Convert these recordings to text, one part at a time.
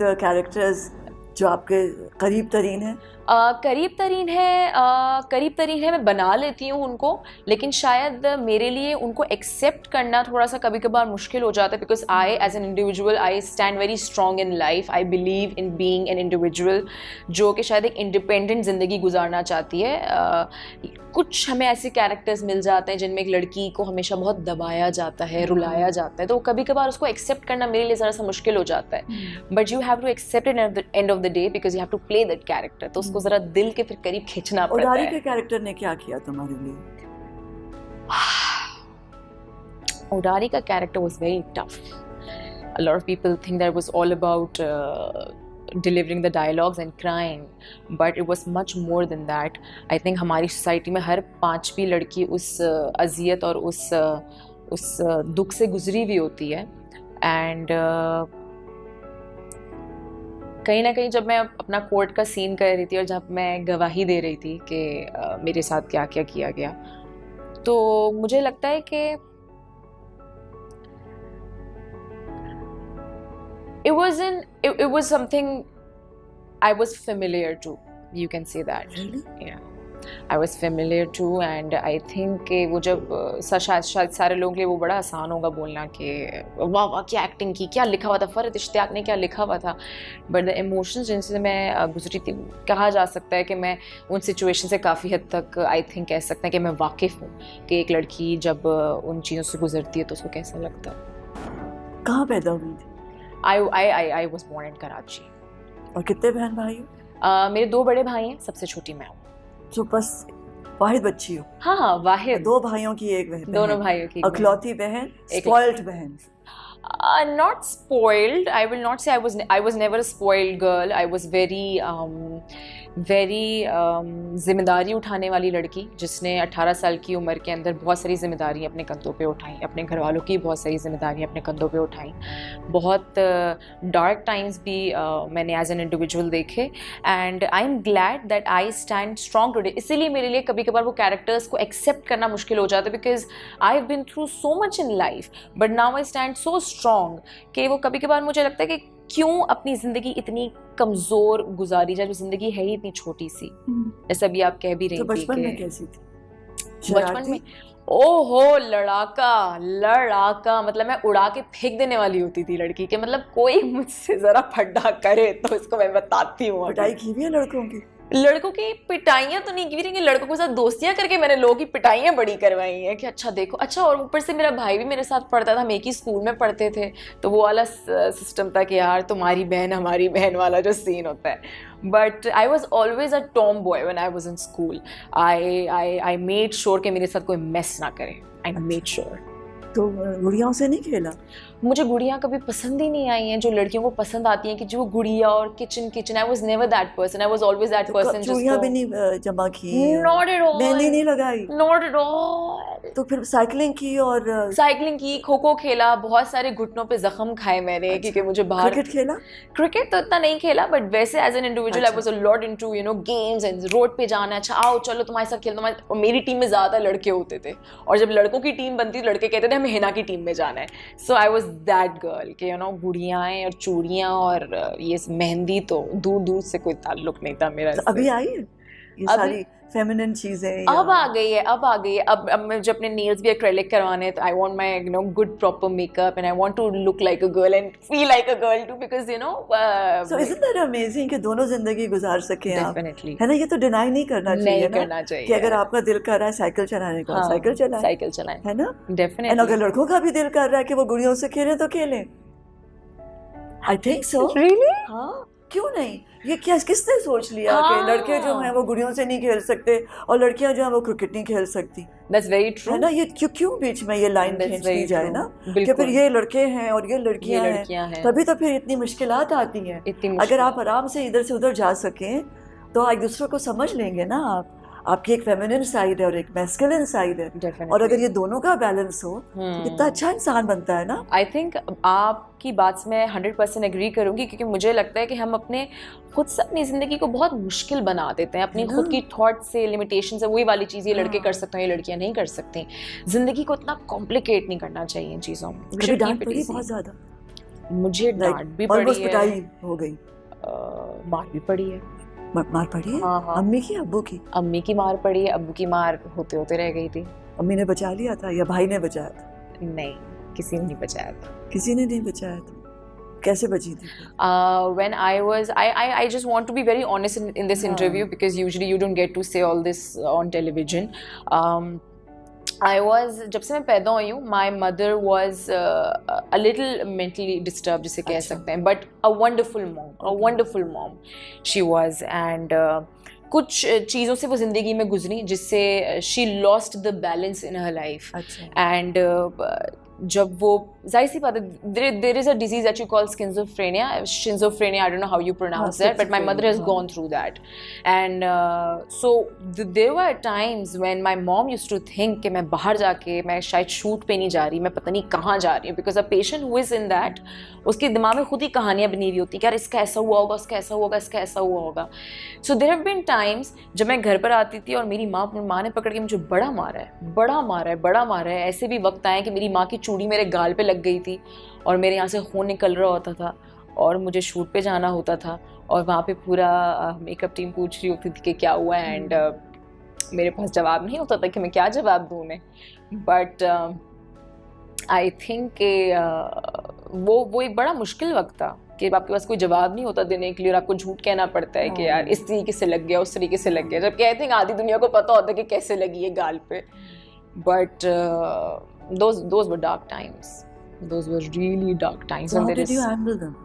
The characters जो आपके करीब तरीन हैं? करीब तरीन है, मैं बना लेती हूँ उनको, लेकिन शायद मेरे लिए उनको एक्सेप्ट करना थोड़ा सा कभी कभार मुश्किल हो जाता है, because I as an individual I stand very strong in life. I believe in being an individual जो कि शायद एक इंडिपेंडेंट ज़िंदगी गुजारना चाहती है. कुछ हमें ऐसे कैरेक्टर्स मिल जाते हैं जिनमें एक लड़की को हमेशा बहुत दबाया जाता है, रुलाया जाता है, तो कभी कभार उसको एक्सेप्ट करना मेरे लिए ज़रा सा मुश्किल हो जाता है. But you have to accept it at the end of the day because you have to play that character. तो उसको ज़रा दिल के फिर करीब खींचना पड़ता है. उडारी के कैरेक्टर ने क्या किया तुम्हारे लिए? उडारी का character was very tough. A lot of people think that it was all about delivering the dialogues and crying, but it was much more than that. I think हमारी सोसाइटी में हर पांचवी लड़की उस अजियत और उस दुख से गुजरी हुई होती है. एंड कहीं ना कहीं जब मैं अपना कोर्ट का सीन कर रही थी और जब मैं गवाही दे रही थी कि मेरे साथ क्या क्या किया गया, तो मुझे लगता है कि it was something I was familiar to. You can say that. Really? Yeah. I was familiar to, and I think कि वो जब शायद सारे लोगों के लिए वो बड़ा आसान होगा बोलना कि वाह वाह क्या एक्टिंग की, क्या लिखा हुआ था, फरहत इश्तियाक ने क्या लिखा हुआ था. बट द इमोशंस जिनसे मैं गुजरी थी, कहा जा सकता है कि मैं उन सिचुएशन से काफ़ी हद तक आई थिंक कह सकते हैं कि मैं वाकिफ़ हूँ कि एक लड़की जब उन चीज़ों से गुजरती है तो उसको कैसा लगता है. कहाँ पैदा हुई थी? I was born in Karachi. और कितने बहन भाई हो? मेरे 2 बड़े भाई हैं, सबसे छोटी मैं हूँ. तो बस वाहिद बच्ची हो? हाँ वाहिद. 2 भाइयों की एक बहन. दोनों भाइयों की अकलौती बहन, स्पॉइल्ड बहन. Not spoiled. I will not say I was never a spoiled girl. I was very जिम्मेदारी उठाने वाली लड़की, जिसने 18 साल की उम्र के अंदर बहुत सारी जिम्मेदारी अपने कंधों पे उठाई, अपने घर वालों की बहुत सारी जिम्मेदारी अपने कंधों पे उठाई. बहुत डार्क टाइम्स भी मैंने एज एन इंडिविजुअल देखे. And I am glad that I stand strong today. इसीलिए मेरे लिए कभी कभार वो कैरेक्टर्स को एक्सेप्ट करना मुश्किल हो जाता है, because I have been through so much in life, but now I stand so strong कि वो कभी कभार मुझे लगता है कि क्यों अपनी ज़िंदगी इतनी कमज़ोर गुजारी जाए, जो ज़िंदगी है ही इतनी छोटी सी. जैसे अभी आप कह भी रही थी. तो बचपन में कैसी थी? बचपन में ओहो लड़ाका मतलब मैं उड़ा के फेंक देने वाली होती थी लड़की के. मतलब कोई मुझसे ज़रा फड्डा करे तो इसको मैं बताती हूँ. पिटाई की भी है लड़कों की पिटाइयाँ तो नहीं की रही, लड़कों के साथ दोस्तियाँ करके मैंने लोगों की पिटाइयाँ बड़ी करवाई हैं कि अच्छा देखो. अच्छा, और ऊपर से मेरा भाई भी मेरे साथ पढ़ता था, हम एक ही स्कूल में पढ़ते थे, तो वो वाला सिस्टम था कि यार तुम्हारी बहन हमारी बहन वाला जो सीन होता है. But I was always a Tom boy when I was in school. I made sure कि मेरे साथ कोई मेस ना करे. I made sure. तो गुड़ियाओं से नहीं खेला? मुझे गुड़ियाँ कभी पसंद ही नहीं आई हैं जो लड़कियों को पसंद आती हैं कि जो गुड़िया और kitchen. I was never that person. I was always that person. चूड़ियाँ भी नहीं जमा की? Not at all. मेहंदी नहीं लगाई? Not at all. तो फिर साइकिलिंग की, खो खो खेला, बहुत सारे घुटनों पे जख्म खाए मैंने. अच्छा. क्योंकि मुझे बाहर क्रिकेट खेला? क्रिकेट तो इतना नहीं खेला, बट वैसे as an individual I was a lot into games and road पे जाना. अच्छा आओ चलो तुम्हारे साथ खेल. और मेरी टीम में ज़्यादा लड़के होते थे, और जब लड़कों की टीम बनती लड़के कहते थे हमें हिना की टीम में जाना है. सो आई वाज दैट गर्ल कि गुड़ियाँ और चूड़ियाँ और ये मेहंदी तो दूर दूर से कोई ताल्लुक नहीं था मेरा. अभी आई है ये सारी फेमिनिन चीजें? अब आ गई है. अब मुझे अपने नेल्स भी एक्रेलिक करवाने, तो I want my good proper makeup and I want to look like a girl and feel like a girl too, because so isn't that amazing कि दोनों जिंदगी गुजार सके आप? डेफिनेटली है ना. ये तो डिनाई नहीं करना चाहिए कि अगर आपका दिल कर रहा है साइकिल चलाने का, साइकिल चलाएं, है ना. डेफिनेटली. अगर लड़कों का भी दिल कर रहा है कि वो गुड़ियों से खेलें तो खेलें. I think so. रियली? हाँ, क्यों नहीं. ये क्या किसने सोच लिया कि लड़के जो हैं वो गुड़ियों से नहीं खेल सकते और लड़कियां जो हैं वो क्रिकेट नहीं खेल सकती? That's very true. है ना. ये क्यों बीच में ये लाइन खींच दी जाए ना कि फिर ये लड़के हैं और ये लड़कियां हैं, तभी तो फिर इतनी मुश्किलात आती हैं. अगर आप आराम से इधर से उधर जा सकें तो एक दूसरे को समझ लेंगे ना. आपकी एक फेमिनिन साइड है और एक मैस्कुलिन साइड है. Definitely. और अगर ये दोनों का बैलेंस हो तो कितना अच्छा इंसान बनता है ना. आई थिंक आपकी बात से मैं 100% एग्री करूंगी, क्योंकि मुझे लगता है कि हम अपने खुद से अपनी ज़िंदगी को बहुत मुश्किल बना देते हैं अपनी खुद की थॉट से, लिमिटेशन से. वही वाली चीज़ ये लड़के कर सकते हैं, ये लड़कियां नहीं कर सकती. ज़िंदगी को इतना कॉम्प्लिकेट नहीं करना चाहिए इन चीज़ों में. डांट पड़ी बहुत ज़्यादा? मुझे डांट भी पड़ी है, पिटाई हो गई, मार भी पड़ी है। मार पड़ी है? हाँ। अम्मी की, अब्बू की? अम्मी की मार पड़ी है, अब्बू की मार होते होते रह गई थी। अम्मी ने बचा लिया था या भाई ने बचाया था? नहीं, किसी ने नहीं बचाया था। किसी ने नहीं बचाया था? कैसे बची थी? When I just want to be very honest in this interview because usually you don't get to say all this on television. जब से मैं पैदा हुई हूँ, my mother was a little mentally disturbed, जिसे कह सकते हैं, but a wonderful mom she was, and कुछ चीज़ों से वो ज़िंदगी में गुजरी जिससे she lost the balance in her life. And जब वो जाहिर सी बात है, there is a disease that you call schizophrenia, I don't know how you pronounce that, but my mother has gone through that. And so there were times when my mom used to think कि मैं बाहर जाके मैं शायद shoot पे नहीं जा रही, मैं पता नहीं कहाँ जा रही हूँ, because a patient who is in that, उसके दिमाग में खुद ही कहानियाँ बनी हुई होती हैं कि यार इसका ऐसा हुआ होगा, उसका ऐसा हुआ होगा, इसका ऐसा हुआ होगा. So there have been times जब मैं घर पर आती थी और मेरी माँ ने पकड़ के मुझे बड़ा मारा है. ऐसे भी वक्त आए कि मेरी माँ की चूड़ी मेरे गाल पे लग गई थी और मेरे यहाँ से खून निकल रहा होता था और मुझे शूट पे जाना होता था और वहाँ पे पूरा मेकअप टीम पूछ रही होती थी कि क्या हुआ है, एंड मेरे पास जवाब नहीं होता था कि मैं क्या जवाब दूँ उन्हें. बट आई थिंक कि वो एक बड़ा मुश्किल वक्त था कि आपके पास कोई जवाब नहीं होता देने के लिए और आपको झूठ कहना पड़ता है कि यार इस तरीके से लग गया, उस तरीके से लग गया, जब कहते हैं आधी दुनिया को पता होता है कि कैसे लगी है गाल पे. But those were dark times. Those were really dark times. So how did you handle them?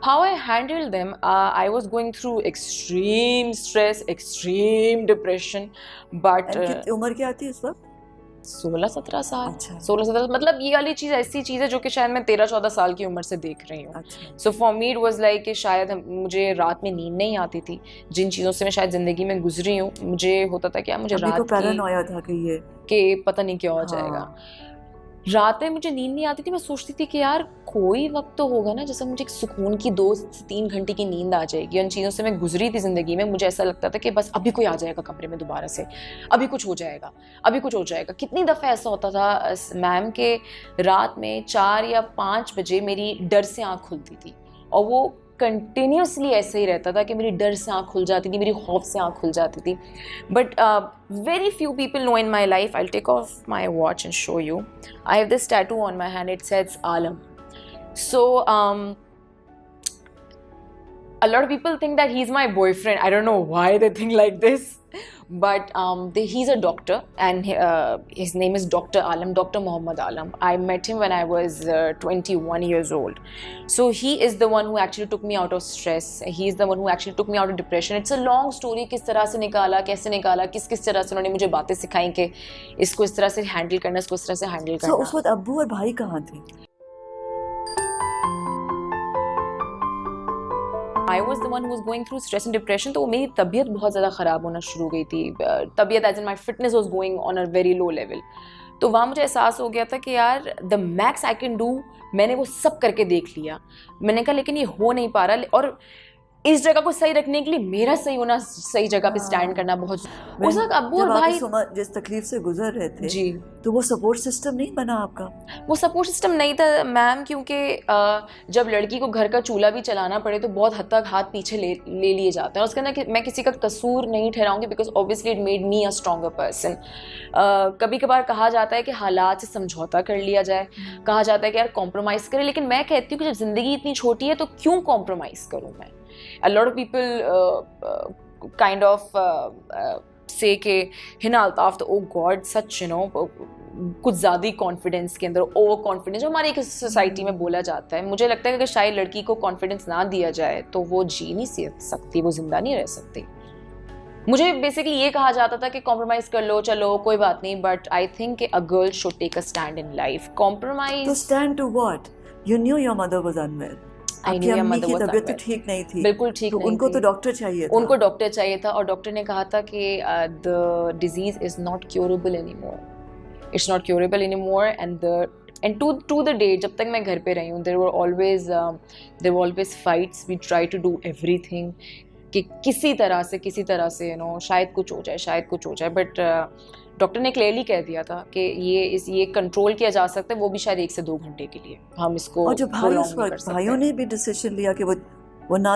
How I handled them, I was going through extreme stress, extreme depression, but कितनी उम्र क्या थी इस वक्त? 16-17 साल. अच्छा. 16-17, मतलब ये वाली चीज़ ऐसी चीज़ है जो कि शायद मैं 13-14 साल की उम्र से देख रही हूँ. अच्छा. So for me it was like कि शायद मुझे रात में नींद नहीं आती थी. जिन चीज़ों से मैं शायद ज़िंदगी में गुजरी हूँ, मुझे होता था कि मुझे रात को पैरानोया था कि पता नहीं क्या हो जाएगा. रात में मुझे नींद नहीं आती थी. मैं सोचती थी कि यार कोई वक्त तो होगा ना जैसे मुझे एक सुकून की 2 से 3 घंटे की नींद आ जाएगी. उन चीज़ों से मैं गुजरी थी ज़िंदगी में. मुझे ऐसा लगता था कि बस अभी कोई आ जाएगा कमरे में दोबारा से, अभी कुछ हो जाएगा. कितनी दफ़ा ऐसा होता था मैम के रात में 4 या 5 बजे मेरी डर से आँख खुलती थी और वो कंटिन्यूसली ऐसे ही रहता था कि मेरी डर से आँख खुल जाती थी, मेरी खौफ से आँख खुल जाती थी. But very few people know in my life. I'll take off my watch and show you. I have this tattoo on my hand. It says Alam. So a lot of people think that he's my boyfriend. I don't know why they think like this. But he's a doctor, and his name is Dr. Alam, Dr. Muhammad Alam. I met him when I was 21 years old. So he is the one who actually took me out of stress. He is the one who actually took me out of depression. It's a long story. किस तरह से निकाला, कैसे निकाला, किस तरह से उन्होंने मुझे बातें सिखाई कि इसको इस तरह से हैंडल करना, इसको इस तरह से हैंडल करना. So उस वक्त अब्बू और भाई कहाँ थे? I was the one who was going through stress and depression. तो मेरी तबीयत बहुत ज़्यादा ख़राब होना शुरू हो गई थी. तबीयत as in my fitness was going on a very low level. तो वहाँ मुझे एहसास हो गया था कि यार the max I can do, मैंने वो सब करके देख लिया. मैंने कहा लेकिन ये हो नहीं पा रहा, और इस जगह को सही रखने के लिए मेरा सही होना, सही जगह पे स्टैंड करना बहुत. उस वक्त अब्बू और भाई जिस तकलीफ से गुजर रहे थे जी, तो वो सपोर्ट सिस्टम नहीं बना आपका? वो सपोर्ट सिस्टम नहीं था मैम, क्योंकि जब लड़की को घर का चूल्हा भी चलाना पड़े तो बहुत हद तक हाथ पीछे ले लिए जाते हैं. और उसके अंदर मैं किसी का कसूर नहीं ठहराऊंगी because obviously it made me a stronger person. कभी कभार कहा जाता है कि हालात से समझौता कर लिया जाए, कहा जाता है कि यार कॉम्प्रोमाइज़ करें, लेकिन मैं कहती हूँ कि जब ज़िंदगी इतनी छोटी है तो क्यों कॉम्प्रोमाइज़ करूँ मैं. A lot of people kind of say कि हिना अल्ताफ तो oh God such you know कुछ ज़्यादा कॉन्फिडेंस के अंदर ओवर कॉन्फिडेंस जो हमारी एक सोसाइटी में बोला जाता है. मुझे लगता है कि अगर शायद लड़की को कॉन्फिडेंस ना दिया जाए तो वो जी नहीं सकती, वो जिंदा नहीं रह सकती. मुझे बेसिकली ये कहा जाता था कि कॉम्प्रोमाइज़ कर लो, चलो कोई बात नहीं, but I think a girl should take a stand in life. Compromise तो stand to what? You knew your mother was unwell. आपकी अम्मी की तबीयत तो ठीक नहीं थी. बिल्कुल ठीक नहीं थी. उनको तो डॉक्टर चाहिए था. उनको डॉक्टर चाहिए था और डॉक्टर ने कहा था कि the disease is not curable anymore. It's not curable anymore. And to the day जब तक मैं घर पे रही हूँ there were always fights. We try to do everything कि किसी तरह से शायद कुछ हो जाए. बट डॉक्टर ने क्लियरली कह दिया था कि ये कंट्रोल किया जा सकता है, वो भी शायद 1 से 2 घंटे के लिए। हम इसको और जो भाइयों ने भी डिसीजन लिया कि वो ना